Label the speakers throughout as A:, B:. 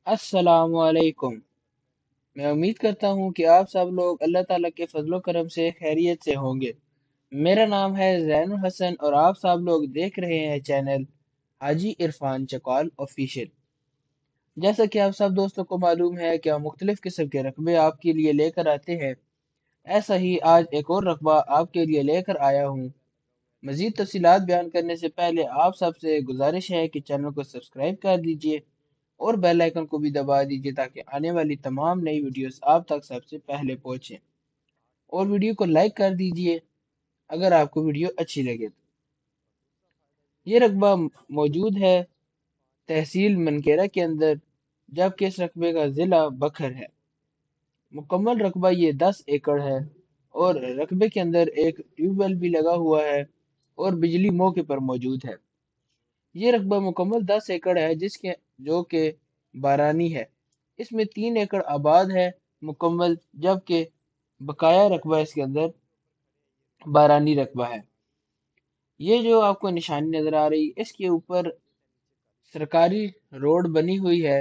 A: अस्सलामुअलैकुम। मैं उम्मीद करता हूँ कि आप सब लोग अल्लाह ताला के फजलो करम से खैरियत से होंगे। मेरा नाम है जैनुल हसन और आप सब लोग देख रहे हैं चैनल हाजी इरफान चकवाल ऑफिशियल। जैसा कि आप सब दोस्तों को मालूम है कि हम मुख्तलिफ किस्म के रकबे आपके लिए लेकर आते हैं, ऐसा ही आज एक और रकबा आपके लिए लेकर आया हूँ। मजीद तफसीलात बयान करने से पहले आप सबसे गुजारिश है कि चैनल को सब्सक्राइब कर दीजिए और बेल आइकन को भी दबा दीजिए ताकि आने वाली तमाम नई वीडियोस आप तक सबसे पहले पहुंचे। और वीडियो को लाइक कर दीजिए अगर आपको वीडियो अच्छी लगे तो। ये रकबा मौजूद है तहसील मनकेरा के अंदर, जबकि इस रकबे का ज़िला बखर है। मुकम्मल रकबा ये 10 एकड़ है और रकबे के अंदर एक ट्यूबवेल भी लगा हुआ है और बिजली मौके पर मौजूद है। ये रकबा मुकम्मल 10 एकड़ है जिसके जो कि बारानी है। इसमें 3 एकड़ आबाद है मुकम्मल, जबकि बकाया रकबा इसके अंदर बारानी रकबा है। ये जो आपको निशानी नज़र आ रही इसके ऊपर सरकारी रोड बनी हुई है।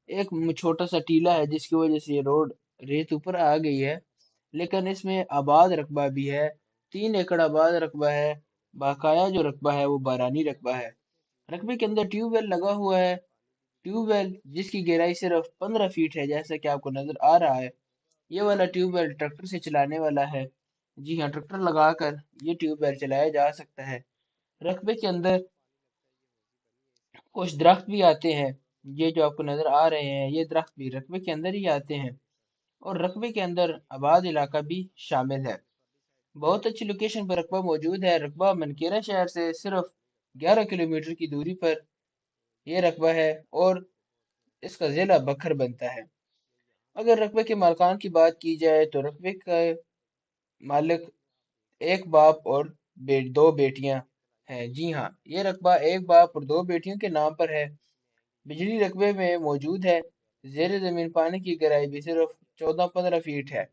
A: एक छोटा सा टीला है जिसकी वजह से ये रोड रेत ऊपर आ गई है, लेकिन इसमें आबाद रकबा भी है। 3 एकड़ आबाद रकबा है। बकाया जो रकबा है वो बारानी रकबा है। रकबे के अंदर ट्यूबवेल लगा हुआ है। ट्यूबवेल जिसकी गहराई सिर्फ 15 फीट है, जैसा कि आपको नजर आ रहा है। ये वाला ट्यूबवेल ट्रैक्टर से चलाने वाला है। जी हाँ, ट्रैक्टर लगाकर ये ट्यूबवेल चलाया जा सकता है। रकबे के अंदर कुछ दरख्त भी आते हैं। ये जो आपको नजर आ रहे हैं ये दरख्त भी रकबे के अंदर ही आते हैं और रकबे के अंदर आबाद इलाका भी शामिल है। बहुत अच्छी लोकेशन पर रकबा मौजूद है। रकबा मनकेरा शहर से सिर्फ 11 किलोमीटर की दूरी पर यह रकबा है और इसका जिला बखर बनता है। अगर रकबे के मालकान की बात की जाए तो रकबे का मालिक एक बाप और दो बेटियां हैं। जी हाँ, ये रकबा एक बाप और दो बेटियों के नाम पर है। बिजली रकबे में मौजूद है। जेर जमीन पानी की गहराई भी सिर्फ 14-15 फीट है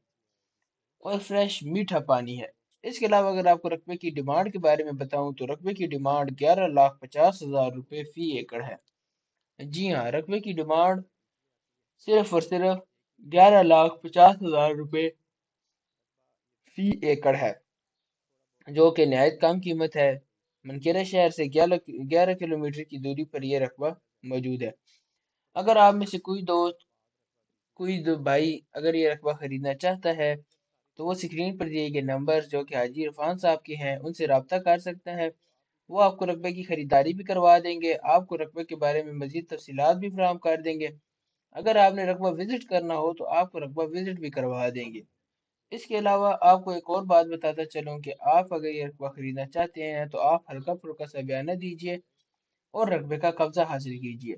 A: और फ्रेश मीठा पानी है। इसके अलावा अगर आपको रकबे की डिमांड के बारे में बताऊं तो रकबे की डिमांड 11,50,000 रुपये फी एकड़ है। जी हाँ, रकबे की डिमांड सिर्फ और सिर्फ 11,50,000 रुपये फी एकड़ है, जो कि नहायत कम कीमत है। मनकेरा शहर से 11 किलोमीटर की दूरी पर यह रकबा मौजूद है। अगर आप में से कोई दो भाई अगर ये रकबा खरीदना चाहता है तो वो स्क्रीन पर दिए गए नंबर जो कि हाजी इरफान साहब के हैं उनसे रब्ता कर सकता है। वो आपको रकबे की खरीदारी भी करवा देंगे, आपको रकबे के बारे में मजीद तफसीलात भी फराहम कर देंगे। अगर आपने रकबा विजिट करना हो तो आपको रकबा विजिट भी करवा देंगे। इसके अलावा आपको एक और बात बताता चलूं कि आप अगर ये रकबा खरीदना चाहते हैं तो आप हल्का फुल्का सा बयाना दीजिए और रकबे का कब्जा हासिल कीजिए।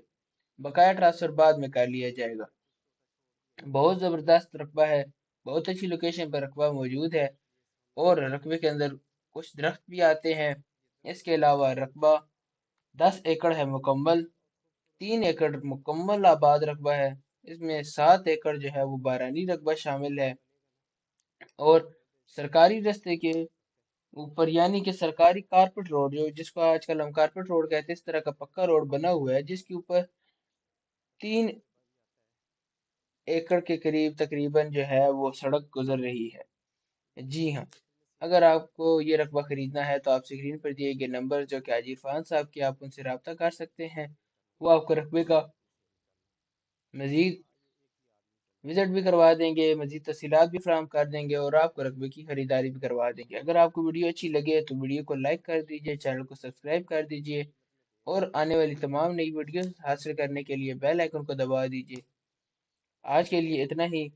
A: बकाया ट्रांसफर बाद में कर लिया जाएगा। बहुत ज़बरदस्त रकबा है। बहुत अच्छी लोकेशन पर रकबा मौजूद है और रकबे के अंदर कुछ दरख्त भी आते हैं। इसके अलावा रकबा 10 एकड़ है मुकम्मल। 3 एकड़ मुकम्मल आबाद रकबा है। इसमें 7 एकड़ जो है वो बारानी रकबा शामिल है और सरकारी रास्ते के ऊपर यानी कि सरकारी कारपेट रोड जो जिसको आजकल हम कारपेट रोड कहते हैं, इस तरह का पक्का रोड बना हुआ है जिसके ऊपर 3 एकड़ के करीब तकरीबन जो है वो सड़क गुजर रही है। जी हाँ, अगर आपको ये रकबा खरीदना है तो आप स्क्रीन पर दिए गए नंबर जो कि हाजी इरफान साहब के, आप उनसे रब्ता कर सकते हैं। वो आपको रकबे का मजीद विजिट भी करवा देंगे, मजीद तफसीलात भी फराहम कर देंगे और आपको रकबे की खरीदारी भी करवा देंगे। अगर आपको वीडियो अच्छी लगे तो वीडियो को लाइक कर दीजिए, चैनल को सब्सक्राइब कर दीजिए और आने वाली तमाम नई वीडियो हासिल करने के लिए बेल आइकन को दबा दीजिए। आज के लिए इतना ही।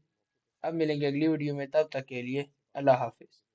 A: अब मिलेंगे अगली वीडियो में, तब तक के लिए अल्लाह हाफिज़।